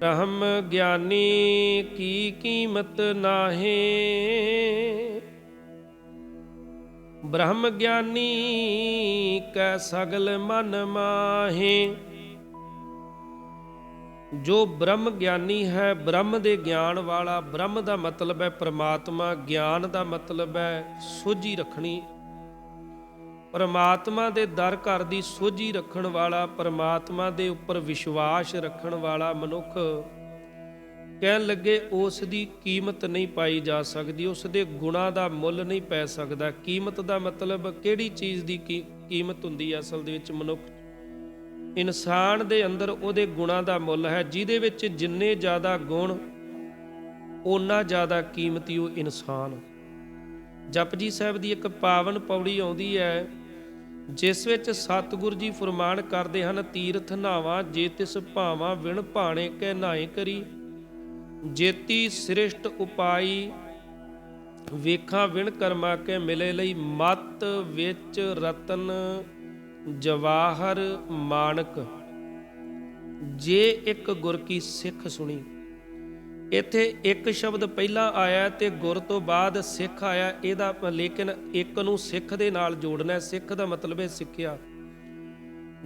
ब्रह्म ज्ञानी की कीमत नाहे। ब्रह्म ज्ञानी कै सगल मन माहे। जो ब्रह्म ज्ञानी है, ब्रह्म दे ज्ञान वाला, ब्रह्म का मतलब है परमात्मा, ज्ञान का मतलब है सोझी रखनी। परमात्मा दे दर घर दी सोझी रखण वाला, परमात्मा दे उपर विश्वास रखण वाला मनुख कहन लगे उस दी कीमत नहीं पाई जा सकती, उस दे गुणां दा मुੱਲ नहीं पै सकता। कीमत का मतलब किहड़ी चीज़ की कीमत हुंदी है? असल दे विच मनुख इंसान दे अंदर उहदे गुणां दा मुੱਲ है, जिहदे विच जिन्ने ज़्यादा गुण उन्ना ज़्यादा कीमती वो इंसान। जपजी साहिब दी एक पावन पौड़ी आउंदी है, जिस विच सतगुरु जी फरमान करते हैं, तीरथ नहावा जे तिस भावां विण भाणे कै नहाए करी। जेती श्रेष्ठ उपाई ਵੇਖਾਂ ਵਿਣ ਕਰਮਾ ਕੇ ਮਿਲੇ ਲਈ। ਮਤ ਵਿੱਚ ਰਤਨ ਜਵਾਹਰ ਮਾਨਕ ਜੇ ਇੱਕ ਗੁਰ ਕੀ ਸਿੱਖ ਸੁਣੀ। ਇੱਥੇ ਇੱਕ ਸ਼ਬਦ ਪਹਿਲਾਂ ਆਇਆ ਤੇ ਗੁਰ ਤੋਂ ਬਾਅਦ ਸਿੱਖ ਆਇਆ, ਇਹਦਾ ਲੇਕਿਨ ਇੱਕ ਨੂੰ ਸਿੱਖ ਦੇ ਨਾਲ ਜੋੜਨਾ। ਸਿੱਖ ਦਾ ਮਤਲਬ ਹੈ ਸਿੱਖਿਆ।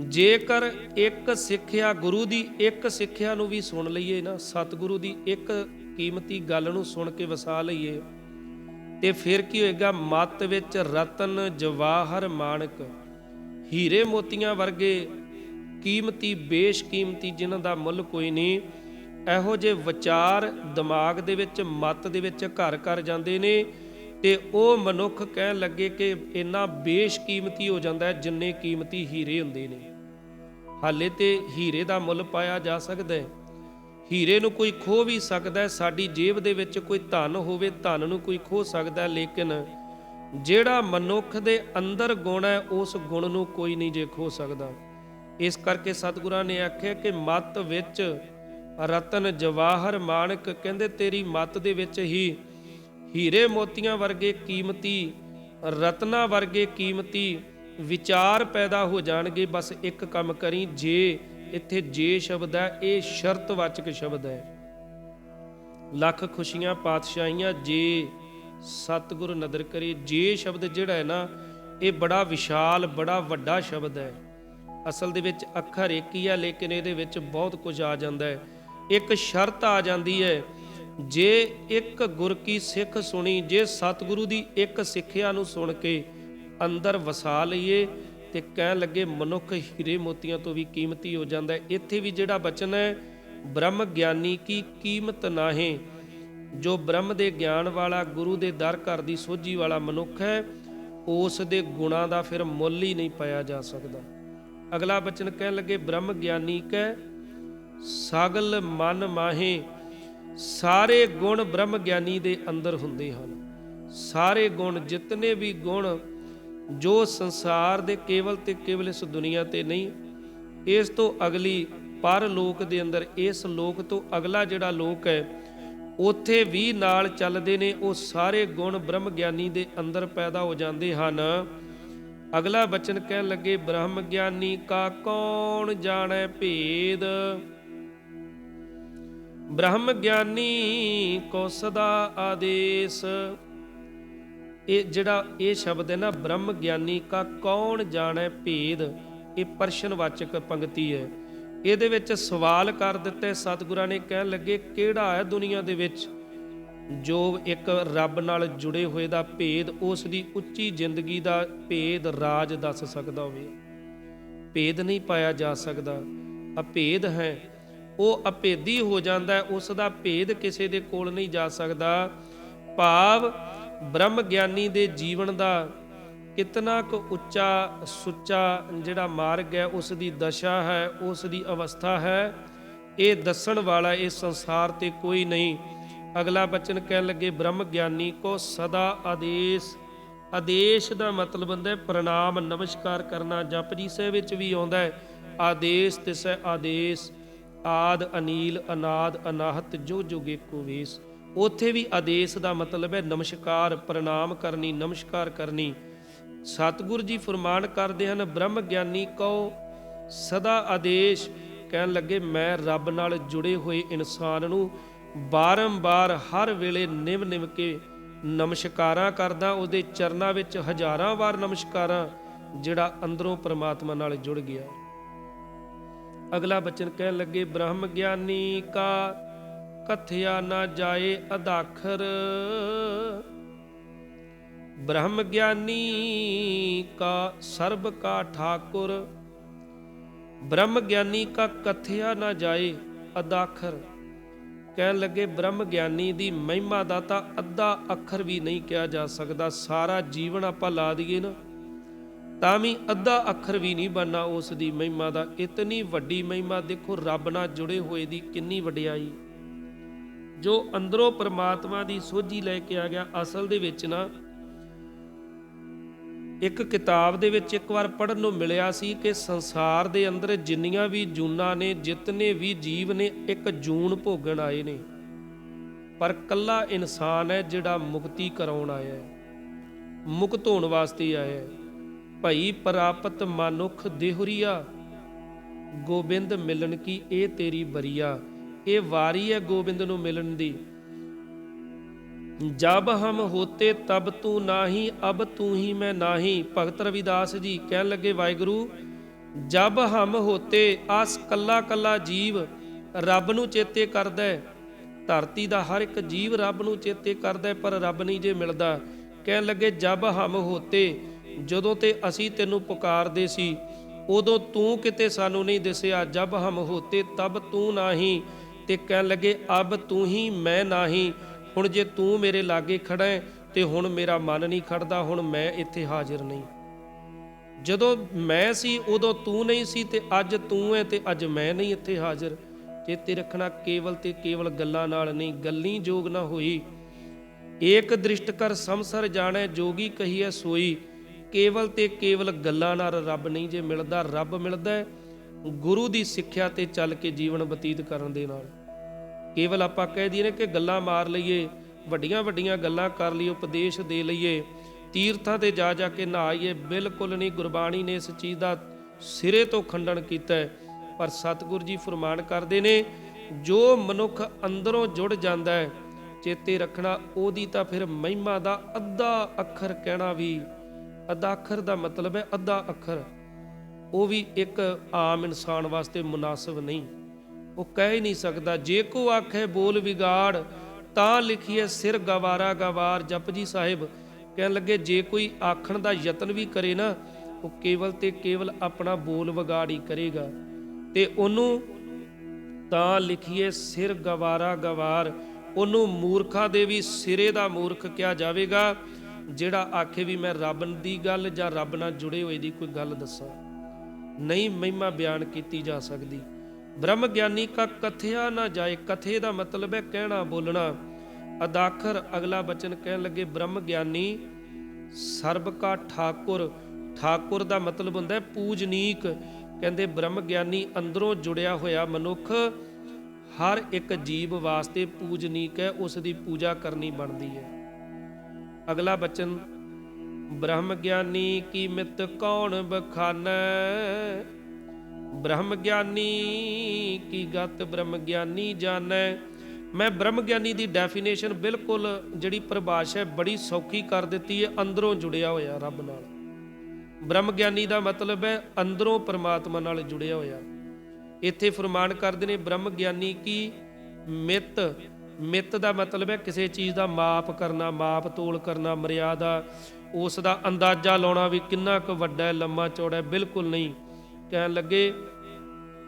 ਜੇਕਰ ਇੱਕ ਸਿੱਖਿਆ ਗੁਰੂ ਦੀ ਇੱਕ ਸਿੱਖਿਆ ਨੂੰ ਵੀ ਸੁਣ ਲਈਏ ਨਾ, ਸਤਿਗੁਰੂ ਦੀ ਇੱਕ ਕੀਮਤੀ ਗੱਲ ਨੂੰ ਸੁਣ ਕੇ ਵਸਾ ਲਈਏ, ਤੇ ਫਿਰ ਕੀ ਹੋਏਗਾ? ਮਤ ਵਿੱਚ ਰਤਨ ਜਵਾਹਰ ਮਾਨਕ, ਹੀਰੇ ਮੋਤੀਆਂ ਵਰਗੇ ਕੀਮਤੀ ਬੇਸ਼ਕੀਮਤੀ, ਜਿਨ੍ਹਾਂ ਦਾ ਮੁੱਲ ਕੋਈ ਨਹੀਂ, ਇਹੋ ਜਿਹੇ ਵਿਚਾਰ ਦਿਮਾਗ ਦੇ ਵਿੱਚ, ਮਤ ਦੇ ਵਿੱਚ ਘਰ ਕਰ ਜਾਂਦੇ ਨੇ, ਤੇ ਉਹ ਮਨੁੱਖ ਕਹਿਣ ਲੱਗੇ ਕਿ ਇੰਨਾ ਬੇਸ਼ਕੀਮਤੀ ਹੋ ਜਾਂਦਾ ਹੈ ਜਿੰਨੇ ਕੀਮਤੀ ਹੀਰੇ ਹੁੰਦੇ ਨੇ। ਹਾਲੇ ਤੇ ਹੀਰੇ ਦਾ ਮੁੱਲ ਪਾਇਆ ਜਾ ਸਕਦਾ ਹੈ, ਹੀਰੇ ਨੂੰ ਕੋਈ ਖੋਹ ਵੀ ਸਕਦਾ ਹੈ। ਸਾਡੀ ਜੇਬ ਦੇ ਵਿੱਚ ਕੋਈ ਧਨ ਹੋਵੇ, ਧਨ ਨੂੰ ਕੋਈ ਖੋਹ ਸਕਦਾ, ਲੇਕਿਨ ਜਿਹੜਾ ਮਨੁੱਖ ਦੇ ਅੰਦਰ ਗੁਣ ਹੈ ਉਸ ਗੁਣ ਨੂੰ ਕੋਈ ਨਹੀਂ ਜੇ ਖੋਹ ਸਕਦਾ। ਇਸ ਕਰਕੇ ਸਤਿਗੁਰਾਂ ਨੇ ਆਖਿਆ ਕਿ ਮਤ ਵਿੱਚ ਰਤਨ ਜਵਾਹਰ ਮਾਨਕ, ਕਹਿੰਦੇ ਤੇਰੀ ਮਤ ਦੇ ਵਿੱਚ ਹੀ ਹੀਰੇ ਮੋਤੀਆਂ ਵਰਗੇ ਕੀਮਤੀ, ਰਤਨਾ ਵਰਗੇ ਕੀਮਤੀ ਵਿਚਾਰ ਪੈਦਾ ਹੋ ਜਾਣਗੇ। ਬਸ ਇੱਕ ਕੰਮ ਕਰੀ, ਜੇ ਇੱਥੇ ਜੇ ਸ਼ਬਦ ਹੈ ਇਹ ਸ਼ਰਤਵਾਚਕ ਸ਼ਬਦ ਹੈ। ਲੱਖ ਖੁਸ਼ੀਆਂ ਪਾਤਸ਼ਾਹੀਆਂ ਜੇ ਸਤਿਗੁਰ ਨਦਰ ਕਰੇ। ਜੇ ਸ਼ਬਦ ਜਿਹੜਾ ਹੈ ਨਾ, ਇਹ ਬੜਾ ਵਿਸ਼ਾਲ, ਬੜਾ ਵੱਡਾ ਸ਼ਬਦ ਹੈ। ਅਸਲ ਦੇ ਵਿੱਚ ਅੱਖਰ ਇੱਕ ਹੀ ਹੈ, ਲੇਕਿਨ ਇਹਦੇ ਵਿੱਚ ਬਹੁਤ ਕੁਝ ਆ ਜਾਂਦਾ ਹੈ। ਇੱਕ ਸ਼ਰਤ ਆ ਜਾਂਦੀ ਹੈ, ਜੇ ਇੱਕ ਗੁਰ ਕੀ ਸਿੱਖ ਸੁਣੀ, ਜੇ ਸਤਿਗੁਰੂ ਦੀ ਇੱਕ ਸਿੱਖਿਆ ਨੂੰ ਸੁਣ ਕੇ ਅੰਦਰ ਵਸਾ ਲਈਏ, ਤੇ ਕਹਿਣ ਲੱਗੇ ਮਨੁੱਖ ਹੀਰੇ ਮੋਤੀਆਂ ਤੋਂ ਵੀ ਕੀਮਤੀ ਹੋ ਜਾਂਦਾ ਹੈ। ਇੱਥੇ ਵੀ ਜਿਹੜਾ ਬਚਨ ਹੈ, ਬ੍ਰਹਮ ਗਿਆਨੀ ਕੀ ਕੀਮਤ ਨਾਹੀਂ। ਜੋ ਬ੍ਰਹਮ ਦੇ ਗਿਆਨ ਵਾਲਾ, ਗੁਰੂ ਦੇ ਦਰ ਘਰ ਦੀ ਸੋਝੀ ਵਾਲਾ ਮਨੁੱਖ ਹੈ, ਉਸ ਦੇ ਗੁਣਾਂ ਦਾ ਫਿਰ ਮੁੱਲ ਹੀ ਨਹੀਂ ਪਾਇਆ ਜਾ ਸਕਦਾ। ਅਗਲਾ ਬਚਨ ਕਹਿਣ ਲੱਗੇ, ਬ੍ਰਹਮ ਗਿਆਨੀ ਕੈ ਸਗਲ ਮਨ ਮਾਹੇ। ਸਾਰੇ ਗੁਣ ਬ੍ਰਹਮ ਗਿਆਨੀ ਦੇ ਅੰਦਰ ਹੁੰਦੇ ਹਨ। ਸਾਰੇ ਗੁਣ, ਜਿਤਨੇ ਵੀ ਗੁਣ ਜੋ ਸੰਸਾਰ ਦੇ ਕੇਵਲ ਤੇ ਕੇਵਲ ਇਸ ਦੁਨੀਆ ਤੇ ਨਹੀਂ, ਇਸ ਤੋਂ ਅਗਲੀ ਪਰ ਲੋਕ ਦੇ ਅੰਦਰ, ਇਸ ਲੋਕ ਤੋਂ ਅਗਲਾ ਜਿਹੜਾ ਲੋਕ ਹੈ ਉੱਥੇ ਵੀ ਨਾਲ ਚੱਲਦੇ ਨੇ, ਉਹ ਸਾਰੇ ਗੁਣ ਬ੍ਰਹਮ ਗਿਆਨੀ ਦੇ ਅੰਦਰ ਪੈਦਾ ਹੋ ਜਾਂਦੇ ਹਨ। ਅਗਲਾ ਬਚਨ ਕਹਿਣ ਲੱਗੇ, ਬ੍ਰਹਮ ਗਿਆਨੀ ਕਾ ਕੌਣ ਜਾਣੈ ਭੇਦ। ਬ੍ਰਹਮ ਗਿਆਨੀ ਕੋ ਸਦਾ ਆਦੇਸ। ਇਹ ਜਿਹੜਾ ਇਹ ਸ਼ਬਦ ਹੈ ਨਾ, ਬ੍ਰਹਮ ਗਿਆਨੀ ਕਾ ਕੌਣ ਜਾਣੈ ਭੇਦ, ਇਹ ਪ੍ਰਸ਼ਨਵਾਚਕ ਪੰਕਤੀ ਹੈ। ਇਹਦੇ ਵਿੱਚ ਸਵਾਲ ਕਰ ਦਿੱਤੇ ਸਤਿਗੁਰਾਂ ਨੇ। ਕਹਿਣ ਲੱਗੇ, ਕਿਹੜਾ ਹੈ ਦੁਨੀਆ ਦੇ ਵਿੱਚ ਜੋ ਇੱਕ ਰੱਬ ਨਾਲ ਜੁੜੇ ਹੋਏ ਦਾ ਭੇਦ, ਉਸ ਦੀ ਉੱਚੀ ਜ਼ਿੰਦਗੀ ਦਾ ਭੇਦ, ਰਾਜ ਦੱਸ ਸਕਦਾ ਹੋਵੇ? ਭੇਦ ਨਹੀਂ ਪਾਇਆ ਜਾ ਸਕਦਾ। ਅਭੇਦ ਹੈ, ਉਹ ਅਭੇਦੀ ਹੋ ਜਾਂਦਾ ਹੈ, ਉਸ ਦਾ ਭੇਦ ਕਿਸੇ ਦੇ ਕੋਲ ਨਹੀਂ ਜਾ ਸਕਦਾ। ਭਾਵ ਬ੍ਰਹਮ ਗਿਆਨੀ ਦੇ ਜੀਵਨ ਦਾ ਕਿਤਨਾ ਕੁ ਉੱਚਾ ਸੁੱਚਾ ਜਿਹੜਾ ਮਾਰਗ ਹੈ, ਉਸ ਦੀ ਦਸ਼ਾ ਹੈ, ਉਸ ਦੀ ਅਵਸਥਾ ਹੈ, ਇਹ ਦੱਸਣ ਵਾਲਾ ਇਸ ਸੰਸਾਰ ਤੇ ਕੋਈ ਨਹੀਂ। ਅਗਲਾ ਬਚਨ ਕਹਿਣ ਲੱਗੇ, ਬ੍ਰਹਮ ਗਿਆਨੀ ਕੋ ਸਦਾ ਆਦੇਸ਼। ਆਦੇਸ਼ ਦਾ ਮਤਲਬ ਹੁੰਦਾ ਹੈ ਪ੍ਰਣਾਮ, ਨਮਸਕਾਰ ਕਰਨਾ। ਜਪਜੀ ਸਾਹਿਬ ਵਿੱਚ ਵੀ ਆਉਂਦਾ ਹੈ, ਆਦੇਸ਼ ਤਿਸੈ ਆਦੇਸ਼, ਆਦ ਅਨੀਲ ਅਨਾਦ ਅਨਾਹਤ ਜੋ ਜੁਗ ਏਕੋ ਵੇਸ। ਉੱਥੇ ਵੀ ਆਦੇਸ਼ ਦਾ ਮਤਲਬ ਹੈ ਨਮਸਕਾਰ, ਪ੍ਰਣਾਮ ਕਰਨੀ, ਨਮਸਕਾਰ ਕਰਨੀ। ਸਤਿਗੁਰੂ ਜੀ ਫਰਮਾਨ ਕਰਦੇ ਹਨ, ਬ੍ਰਹਮ ਗਿਆਨੀ ਕਉ ਸਦਾ ਆਦੇਸ਼, ਕਹਿਣ ਲੱਗੇ ਮੈਂ ਰੱਬ ਨਾਲ ਜੁੜੇ ਹੋਏ ਇਨਸਾਨ ਨੂੰ ਬਾਰੰਬਾਰ ਹਰ ਵੇਲੇ ਨਿਵ ਕੇ ਨਮਸਕਾਰਾਂ ਕਰਦਾ, ਉਹਦੇ ਚਰਨਾਂ ਵਿੱਚ ਹਜ਼ਾਰਾਂ ਵਾਰ ਨਮਸਕਾਰਾਂ, ਜਿਹੜਾ ਅੰਦਰੋਂ ਪ੍ਰਮਾਤਮਾ ਨਾਲ ਜੁੜ ਗਿਆ। ਅਗਲਾ ਬਚਨ ਕਹਿਣ ਲੱਗੇ ਬ੍ਰਹਮ ਗਿਆਨੀ ਕਾ ਕਥਿਆ ਨਾ ਜਾਏ ਅਦਾਖਰ। ਬ੍ਰਹਮ ਗਿਆਨੀ ਕਾ ਸਰਬ ਕਾ ਠਾਕੁਰ। ਬ੍ਰਹਮ ਗਿਆਨੀ ਕਾ ਕਥਿਆ ਨਾ ਜਾਏ ਅਦਾਖਰ। ਕਹਿਣ ਲੱਗੇ ਬ੍ਰਹਮ ਗਿਆਨੀ ਦੀ ਮਹਿਮਾ ਦਾ ਤਾਂ ਅੱਧਾ ਅੱਖਰ ਵੀ ਨਹੀਂ ਕਿਹਾ ਜਾ ਸਕਦਾ। ਸਾਰਾ ਜੀਵਨ ਆਪਾਂ ਲਾ ਦਈਏ ਨਾ ਤਾਂ ਵੀ ਅੱਧਾ ਅੱਖਰ ਵੀ ਨਹੀਂ ਬਣਨਾ ਉਸ ਦੀ ਮਹਿਮਾ ਦਾ। ਇਤਨੀ ਵੱਡੀ ਮਹਿਮਾ ਦੇਖੋ, ਰੱਬ ਨਾਲ ਜੁੜੇ ਹੋਏ ਦੀ ਕਿੰਨੀ ਵਡਿਆਈ। ਜੋ ਅੰਦਰੋਂ ਪ੍ਰਮਾਤਮਾ ਦੀ ਸੋਝੀ ਲੈ ਕੇ ਆ ਗਿਆ। ਅਸਲ ਦੇ ਵਿੱਚ ਨਾ ਇੱਕ ਕਿਤਾਬ ਦੇ ਵਿੱਚ ਇੱਕ ਵਾਰ ਪੜ੍ਹਨ ਨੂੰ ਮਿਲਿਆ ਸੀ ਕਿ ਸੰਸਾਰ ਦੇ ਅੰਦਰ ਜਿੰਨੀਆਂ ਵੀ ਜੂਨਾਂ ਨੇ, ਜਿਤਨੇ ਵੀ ਜੀਵ ਨੇ, ਇੱਕ ਜੂਨ ਭੋਗਣ ਆਏ ਨੇ, ਪਰ ਕੱਲਾ ਇਨਸਾਨ ਹੈ ਜਿਹੜਾ ਮੁਕਤੀ ਕਰਾਉਣ ਆਇਆ ਹੈ, ਮੁਕਤ ਹੋਣ ਵਾਸਤੇ ਆਇਆ ਹੈ। ਭਈ ਪ੍ਰਾਪਤ ਮਨੁੱਖ ਦੇਹੁਰੀਆ, ਗੋਬਿੰਦ ਮਿਲਣ ਕੀ ਇਹ ਤੇਰੀ ਬਰੀਆ। ਇਹ ਵਾਰੀ ਹੈ ਗੋਬਿੰਦ ਨੂੰ ਮਿਲਣ ਦੀ। ਜਬ ਹਮ ਹੋਤੇ ਤਬ ਤੂੰ ਨਾਹੀ, ਅਬ ਤੂੰ ਹੀ ਮੈਂ ਨਾਹੀ। ਭਗਤ ਰਵਿਦਾਸ ਜੀ ਕਹਿਣ ਲੱਗੇ ਵਾਹਿਗੁਰੂ, ਜਬ ਹਮ ਹੋਤੇ, ਆਸ ਕੱਲਾ ਕੱਲਾ ਜੀਵ ਰੱਬ ਨੂੰ ਚੇਤੇ ਕਰਦਾ ਹੈ। ਧਰਤੀ ਦਾ ਹਰ ਇੱਕ ਜੀਵ ਰੱਬ ਨੂੰ ਚੇਤੇ ਕਰਦਾ ਹੈ, ਪਰ ਰੱਬ ਨਹੀਂ ਜੇ ਮਿਲਦਾ। ਕਹਿਣ ਲੱਗੇ ਜਬ ਹਮ ਹੋਤੇ, ਜਦੋਂ ਤੇ ਅਸੀਂ ਤੈਨੂੰ ਪੁਕਾਰਦੇ ਸੀ ਉਦੋਂ ਤੂੰ ਕਿਤੇ ਸਾਨੂੰ ਨਹੀਂ ਦਿਸਿਆ। ਜਬ ਹਮ ਹੋਤੇ ਤਬ ਤੂੰ ਨਾਹੀ, ਤੇ ਕਹਿਣ ਲੱਗੇ ਅਬ ਤੂੰ ਹੀ ਮੈਂ ਨਾਹੀ। ਹੁਣ ਜੇ ਤੂੰ ਮੇਰੇ ਲਾਗੇ ਖੜਾ ਹੈ ਤੇ ਹੁਣ ਮੇਰਾ ਮਨ ਨਹੀਂ ਖੜਦਾ, ਹੁਣ ਮੈਂ ਇੱਥੇ ਹਾਜ਼ਰ ਨਹੀਂ। ਜਦੋਂ ਮੈਂ ਸੀ ਉਦੋਂ ਤੂੰ ਨਹੀਂ ਸੀ, ਤੇ ਅੱਜ ਤੂੰ ਹੈ ਤੇ ਅੱਜ ਮੈਂ ਨਹੀਂ ਇੱਥੇ ਹਾਜ਼ਰ। ਚੇਤੇ ਰੱਖਣਾ, ਕੇਵਲ ਤੇ ਕੇਵਲ ਗੱਲਾਂ ਨਾਲ ਨਹੀਂ, ਗੱਲੀ ਜੋਗ ਨਾ ਹੋਈ। ਏਕ ਦ੍ਰਿਸ਼ਟ ਕਰ ਸੰਸਰ ਜਾਣੈ, ਜੋਗੀ ਕਹੀਐ ਸੋਈ। ਕੇਵਲ ਤੇ ਕੇਵਲ ਗੱਲਾਂ ਨਾਲ ਰੱਬ ਨਹੀਂ ਜੇ ਮਿਲਦਾ। ਰੱਬ ਮਿਲਦਾ ਗੁਰੂ ਦੀ ਸਿੱਖਿਆ ਤੇ ਚੱਲ ਕੇ ਜੀਵਨ ਬਤੀਤ ਕਰਨ ਦੇ ਨਾਲ। ਕੇਵਲ ਆਪਾਂ ਕਹਿ ਦਈਏ ਨੇ ਕਿ ਗੱਲਾਂ ਮਾਰ ਲਈਏ, ਵੱਡੀਆਂ ਵੱਡੀਆਂ ਗੱਲਾਂ ਕਰ ਲਈਏ, ਉਪਦੇਸ਼ ਦੇ ਲਈਏ, ਤੀਰਥਾਂ ਤੇ ਜਾ ਕੇ ਨਹਾਈਏ, ਬਿਲਕੁਲ ਨਹੀਂ। ਗੁਰਬਾਣੀ ਨੇ ਇਸ ਚੀਜ਼ ਦਾ ਸਿਰੇ ਤੋਂ ਖੰਡਨ ਕੀਤਾ ਹੈ। ਪਰ ਸਤਿਗੁਰੂ ਜੀ ਫਰਮਾਨ ਕਰਦੇ ਨੇ, ਜੋ ਮਨੁੱਖ ਅੰਦਰੋਂ ਜੁੜ ਜਾਂਦਾ ਹੈ, ਚੇਤੇ ਰੱਖਣਾ, ਉਹਦੀ ਤਾਂ ਫਿਰ ਮਹਿਮਾ ਦਾ ਅੱਧਾ ਅੱਖਰ ਕਹਿਣਾ ਵੀ, ਅੱਧਾ ਅੱਖਰ ਦਾ ਮਤਲਬ ਹੈ ਅੱਧਾ ਅੱਖਰ, ਉਹ ਵੀ ਇੱਕ ਆਮ ਇਨਸਾਨ ਵਾਸਤੇ ਮੁਨਾਸਿਬ ਨਹੀਂ। ਉਹ ਕਹਿ ਹੀ ਨਹੀਂ ਸਕਦਾ। ਜੇ ਕੋ ਆਖੇ ਬੋਲ ਵਿਗਾੜ, ਤਾਂ ਲਿਖੀਏ ਸਿਰ ਗਵਾਰਾ ਗਵਾਰ। ਜਪਜੀ ਸਾਹਿਬ ਕਹਿਣ ਲੱਗੇ ਜੇ ਕੋਈ ਆਖਣ ਦਾ ਯਤਨ ਵੀ ਕਰੇ ਨਾ, ਉਹ ਕੇਵਲ ਤੇ ਕੇਵਲ ਆਪਣਾ ਬੋਲ ਵਿਗਾੜ ਹੀ ਕਰੇਗਾ, ਤੇ ਉਹਨੂੰ ਤਾਂ ਲਿਖੀਏ ਸਿਰ ਗਵਾਰਾ ਗਵਾਰ। ਉਹਨੂੰ ਮੂਰਖਾਂ ਦੇ ਵੀ ਸਿਰੇ ਦਾ ਮੂਰਖ ਕਿਹਾ ਜਾਵੇਗਾ, ਜਿਹੜਾ ਆਖੇ ਵੀ ਮੈਂ ਰੱਬ ਦੀ ਗੱਲ ਜਾਂ ਰੱਬ ਨਾਲ ਜੁੜੇ ਹੋਏ ਦੀ ਕੋਈ ਗੱਲ ਦੱਸਾਂ। ਨਹੀਂ ਮਹਿਮਾ ਬਿਆਨ ਕੀਤੀ ਜਾ ਸਕਦੀ। ਬ੍ਰਹਮ ਗਿਆਨੀ ਕਾ ਕਥਿਆ ਨਾ ਜਾਏ। ਕਥੇ ਦਾ ਮਤਲਬ ਹੈ ਕਹਿਣਾ, ਬੋਲਣਾ। ਅਦਾਖਰ ਅਗਲਾ ਬਚਨ ਕਹਿਣ ਲੱਗੇ ਬ੍ਰਹਮ ਗਿਆਨੀ ਸਰਬ ਕਾ ਠਾਕੁਰ। ਠਾਕੁਰ ਦਾ ਮਤਲਬ ਹੁੰਦਾ ਹੈ ਪੂਜਨੀਕ। ਕਹਿੰਦੇ ਬ੍ਰਹਮ ਗਿਆਨੀ ਅੰਦਰੋਂ ਜੁੜਿਆ ਹੋਇਆ ਮਨੁੱਖ ਹਰ ਇੱਕ ਜੀਵ ਵਾਸਤੇ ਪੂਜਨੀਕ ਹੈ, ਉਸ ਦੀ ਪੂਜਾ ਕਰਨੀ ਬਣਦੀ ਹੈ। ਅਗਲਾ ਬਚਨ ਬ੍ਰਹਮ ਗਿਆਨੀ ਕੀ ਮਿਤ ਕੌਣ ਬਖਾਨੈ। ਬ੍ਰਹਮ ਗਿਆਨੀ ਕੀ ਗਤ ਬ੍ਰਹਮ ਗਿਆਨੀ ਜਾਣੈ। ਮੈਂ ਬ੍ਰਹਮ ਗਿਆਨੀ ਦੀ ਡੈਫੀਨੇਸ਼ਨ ਬਿਲਕੁਲ ਜਿਹੜੀ ਪਰਿਭਾਸ਼ਾ ਹੈ ਬੜੀ ਸੌਖੀ ਕਰ ਦਿੱਤੀ ਹੈ, ਅੰਦਰੋਂ ਜੁੜਿਆ ਹੋਇਆ ਰੱਬ ਨਾਲ। ਬ੍ਰਹਮ ਗਿਆਨੀ ਦਾ ਮਤਲਬ ਹੈ ਅੰਦਰੋਂ ਪਰਮਾਤਮਾ ਨਾਲ ਜੁੜਿਆ ਹੋਇਆ। ਇੱਥੇ ਫਰਮਾਨ ਕਰਦੇ ਨੇ ਬ੍ਰਹਮ ਗਿਆਨੀ ਕੀ ਮਿਤ। ਮਿਤ ਦਾ ਮਤਲਬ ਹੈ ਕਿਸੇ ਚੀਜ਼ ਦਾ ਮਾਪ ਕਰਨਾ, ਮਾਪ ਤੋਲ ਕਰਨਾ, ਮਰਿਆਦਾ, ਉਸ ਦਾ ਅੰਦਾਜ਼ਾ ਲਾਉਣਾ ਵੀ ਕਿੰਨਾ ਕੁ ਵੱਡਾ ਹੈ, ਲੰਮਾ ਚੌੜਾ ਹੈ, ਬਿਲਕੁਲ ਨਹੀਂ। ਕਹਿਣ ਲੱਗੇ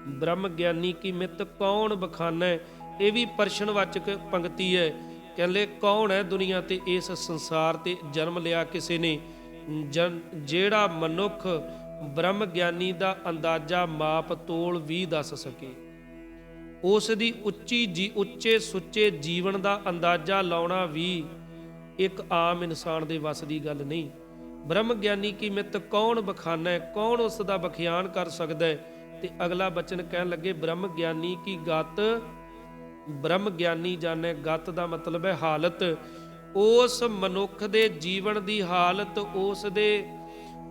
ਬ੍ਰਹਮ ਗਿਆਨੀ ਕੀ ਮਿਤ ਕੌਣ ਬਖਾਨੈ। ਇਹ ਵੀ ਪ੍ਰਸ਼ਨਵਾਚਕ ਪੰਕਤੀ ਹੈ। ਕਹਿੰਦੇ ਕੌਣ ਹੈ ਦੁਨੀਆ ਤੇ ਇਸ ਸੰਸਾਰ ਤੇ ਜਨਮ ਲਿਆ ਕਿਸੇ ਨੇ, ਜਿਹੜਾ ਮਨੁੱਖ ਬ੍ਰਹਮ ਗਿਆਨੀ ਦਾ ਅੰਦਾਜ਼ਾ ਮਾਪ ਤੋਲ ਵੀ ਦੱਸ ਸਕੇ। ਉਸ ਦੀ ਉੱਚੇ ਸੁੱਚੇ ਜੀਵਨ ਦਾ ਅੰਦਾਜ਼ਾ ਲਾਉਣਾ ਵੀ ਇੱਕ ਆਮ ਇਨਸਾਨ ਦੇ ਵੱਸ ਦੀ ਗੱਲ ਨਹੀਂ। ਬ੍ਰਹਮ ਗਿਆਨੀ ਕੀ ਮਿਤ ਕੌਣ ਬਖਾਨੈ, ਕੌਣ ਉਸ ਦਾ ਬਖਿਆਨ ਕਰ ਸਕਦਾ ਹੈ। ਤੇ ਅਗਲਾ ਬਚਨ ਕਹਿਣ ਲੱਗੇ ਬ੍ਰਹਮ ਗਿਆਨੀ ਕੀ ਗਤ ਬ੍ਰਹਮ ਗਿਆਨੀ ਜਾਣੈ। ਗਤ ਦਾ ਮਤਲਬ ਹੈ ਹਾਲਤ। ਉਸ ਮਨੁੱਖ ਦੇ ਜੀਵਨ ਦੀ ਹਾਲਤ, ਉਸ ਦੇ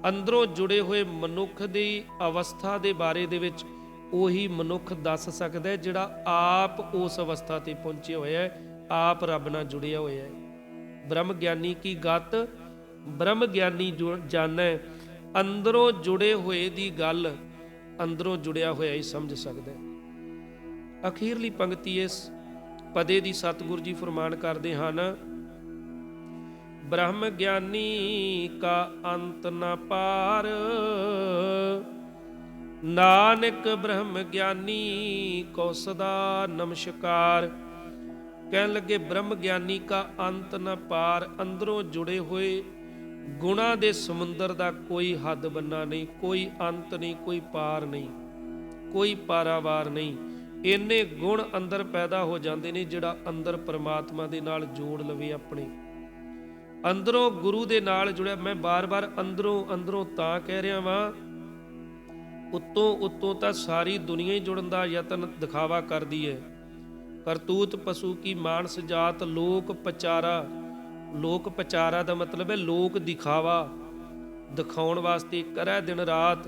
ਅੰਦਰੋਂ ਜੁੜੇ ਹੋਏ ਮਨੁੱਖ ਦੀ ਅਵਸਥਾ ਦੇ ਬਾਰੇ ਦੇ ਵਿੱਚ ਉਹੀ ਮਨੁੱਖ ਦੱਸ ਸਕਦਾ ਹੈ ਜਿਹੜਾ ਆਪ ਉਸ ਅਵਸਥਾ ਤੇ ਪਹੁੰਚਿਆ ਹੋਇਆ ਹੈ, ਆਪ ਰੱਬ ਨਾਲ ਜੁੜਿਆ ਹੋਇਆ ਹੈ। ਬ੍ਰਹਮ ਗਿਆਨੀ ਕੀ ਗਤ ਬ੍ਰਹਮ ਗਿਆਨੀ ਜਾਣੈ, ਅੰਦਰੋਂ ਜੁੜੇ ਹੋਏ ਦੀ ਗੱਲ ਅੰਦਰੋਂ ਜੁੜਿਆ ਹੋਇਆ ਹੀ ਸਮਝ ਸਕਦਾ ਹੈ। ਅਖੀਰਲੀ ਪੰਕਤੀ ਇਸ ਪਦੇ ਦੀ ਸਤਿਗੁਰੂ ਜੀ ਫਰਮਾਨ ਕਰਦੇ ਹਨ, ਬ੍ਰਹਮ ਗਿਆਨੀ ਕਾ ਅੰਤ ਨ ਪਾਰ, ਨਾਨਕ ਬ੍ਰਹਮ ਗਿਆਨੀ ਕੋ ਸਦਾ ਨਮਸਕਾਰ। ਕਹਿਣ ਲੱਗੇ ਬ੍ਰਹਮ ਗਿਆਨੀ ਕਾ ਅੰਤ ਨ ਪਾਰ, ਅੰਦਰੋਂ ਜੁੜੇ ਹੋਏ ਗੁਣਾਂ ਦੇ ਸਮੁੰਦਰ ਦਾ ਕੋਈ ਹੱਦ ਬੰਨਾ ਨਹੀਂ, ਕੋਈ ਅੰਤ ਨਹੀਂ, ਕੋਈ ਪਾਰ ਨਹੀਂ, ਕੋਈ ਪਾਰਾਵਾਰ ਨਹੀਂ। ਇੰਨੇ ਗੁਣ ਅੰਦਰ ਪੈਦਾ ਹੋ ਜਾਂਦੇ ਨੇ ਜਿਹੜਾ ਅੰਦਰ ਪਰਮਾਤਮਾ ਦੇ ਨਾਲ ਜੋੜ ਲਵੇ, ਆਪਣੇ ਅੰਦਰੋਂ ਗੁਰੂ ਦੇ ਨਾਲ ਜੁੜਿਆ। ਮੈਂ ਬਾਰ-ਬਾਰ ਅੰਦਰੋਂ ਅੰਦਰੋਂ ਤਾਂ ਕਹਿ ਰਿਹਾ ਵਾਂ, ਉੱਤੋਂ ਤਾਂ ਸਾਰੀ ਦੁਨੀਆ ਹੀ ਜੁੜਨ ਦਾ ਯਤਨ ਦਿਖਾਵਾ ਕਰਦੀ ਹੈ। ਕਰਤੂਤ ਪਸ਼ੂ ਕੀ ਮਾਨਸ ਜਾਤ, ਲੋਕ ਪਚਾਰਾ। ਲੋਕ ਪਚਾਰਾ ਦਾ ਮਤਲਬ ਹੈ ਲੋਕ ਦਿਖਾਵਾ, ਦਿਖਾਉਣ ਵਾਸਤੇ ਕਰੈ ਦਿਨ ਰਾਤ।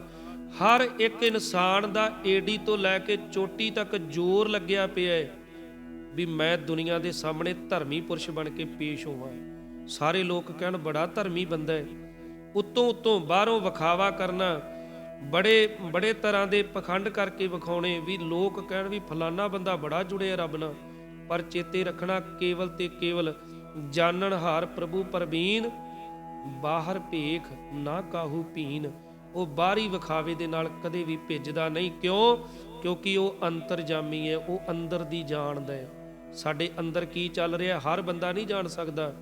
ਹਰ ਇੱਕ ਇਨਸਾਨ ਦਾ ਏਡੀ ਤੋਂ ਲੈ ਕੇ ਚੋਟੀ ਤੱਕ ਜ਼ੋਰ ਲੱਗਿਆ ਪਿਆ ਹੈ ਵੀ ਮੈਂ ਦੁਨੀਆ ਦੇ ਸਾਹਮਣੇ ਧਰਮੀ ਪੁਰਸ਼ ਬਣ ਕੇ ਪੇਸ਼ ਹੋਵਾਂ। ਸਾਰੇ ਲੋਕ ਕਹਿਣ ਬੜਾ ਧਰਮੀ ਬੰਦਾ ਹੈ। ਉੱਤੋਂ ਬਾਹਰੋਂ ਵਿਖਾਵਾ ਕਰਨਾ, ਬੜੇ ਤਰ੍ਹਾਂ ਦੇ ਪਖੰਡ ਕਰਕੇ ਵਿਖਾਉਣੇ ਵੀ ਲੋਕ ਕਹਿਣ ਵੀ ਫਲਾਨਾ ਬੰਦਾ ਬੜਾ ਜੁੜਿਆ ਰੱਬ ਨਾਲ। ਪਰ ਚੇਤੇ ਰੱਖਣਾ, ਕੇਵਲ ਤੇ ਕੇਵਲ ਜਾਣਨ ਹਾਰ ਪ੍ਰਭੂ ਪਰਬੀਨ, ਬਾਹਰ ਭੇਖ ਨਾ ਕਾਹੂ ਭੀਨ। ਉਹ ਬਾਹਰੀ ਵਿਖਾਵੇ ਦੇ ਨਾਲ ਕਦੇ ਵੀ ਭਿੱਜਦਾ ਨਹੀਂ। ਕਿਉਂ? ਕਿਉਂਕਿ ਉਹ ਅੰਤਰਜਾਮੀ ਹੈ, ਉਹ ਅੰਦਰ ਦੀ ਜਾਣਦਾ ਹੈ। ਸਾਡੇ ਅੰਦਰ ਕੀ ਚੱਲ ਰਿਹਾ ਹਰ ਬੰਦਾ ਨਹੀਂ ਜਾਣ ਸਕਦਾ,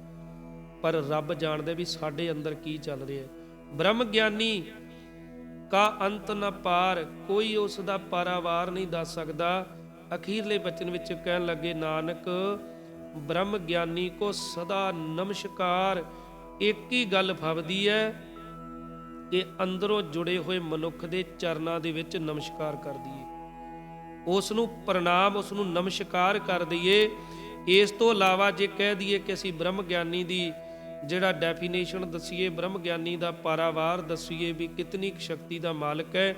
ਪਰ ਰੱਬ ਜਾਣਦਾ ਵੀ ਸਾਡੇ ਅੰਦਰ ਕੀ ਚੱਲ ਰਿਹਾ। ਬ੍ਰਹਮ ਗਿਆਨੀ ਕਾ ਅੰਤ ਨ ਪਾਰ, ਕੋਈ ਉਸ ਦਾ ਪਾਰਾਵਾਰ ਨਹੀਂ ਦੱਸ ਸਕਦਾ। ਅਖੀਰਲੇ ਬਚਨ ਵਿੱਚ ਕਹਿਣ ਲੱਗੇ, ਨਾਨਕ ਬ੍ਰਹਮ ਗਿਆਨੀ ਕੋ ਸਦਾ ਨਮਸਕਾਰ। ਇੱਕ ਹੀ ਗੱਲ ਫਬਦੀ ਹੈ ਕਿ ਅੰਦਰੋਂ ਜੁੜੇ ਹੋਏ ਮਨੁੱਖ ਦੇ ਚਰਨਾਂ ਦੇ ਵਿੱਚ ਨਮਸਕਾਰ ਕਰ ਦਈਏ, ਉਸ ਨੂੰ ਪ੍ਰਣਾਮ, ਉਸ ਨੂੰ ਨਮਸਕਾਰ ਕਰ ਦਈਏ। ਇਸ ਤੋਂ ਇਲਾਵਾ ਜੇ ਕਹਿ ਦਈਏ ਕਿ ਅਸੀਂ ਬ੍ਰਹਮ ਗਿਆਨੀ ਦੀ ਜਿਹੜਾ ਡੈਫੀਨੇਸ਼ਨ ਦੱਸੀਏ, ਬ੍ਰਹਮ ਗਿਆਨੀ ਦਾ ਪਾਰਾਵਾਰ ਦੱਸੀਏ ਵੀ ਕਿਤਨੀ ਕੁ ਸ਼ਕਤੀ ਦਾ ਮਾਲਕ ਹੈ,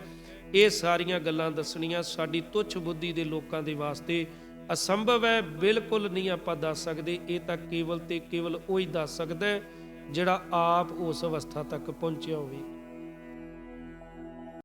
ਇਹ ਸਾਰੀਆਂ ਗੱਲਾਂ ਦੱਸਣੀਆਂ ਸਾਡੀ ਤੁੱਛ ਬੁੱਧੀ ਦੇ ਲੋਕਾਂ ਦੇ ਵਾਸਤੇ ਅਸੰਭਵ ਹੈ, ਬਿਲਕੁਲ ਨਹੀਂ ਆਪਾਂ ਦੱਸ ਸਕਦੇ। ਇਹ ਤਾਂ ਕੇਵਲ ਤੇ ਕੇਵਲ ਉਹ ਹੀ ਦੱਸ ਸਕਦਾ ਜਿਹੜਾ ਆਪ ਉਸ ਅਵਸਥਾ ਤੱਕ ਪਹੁੰਚਿਆ ਹੋਵੇ।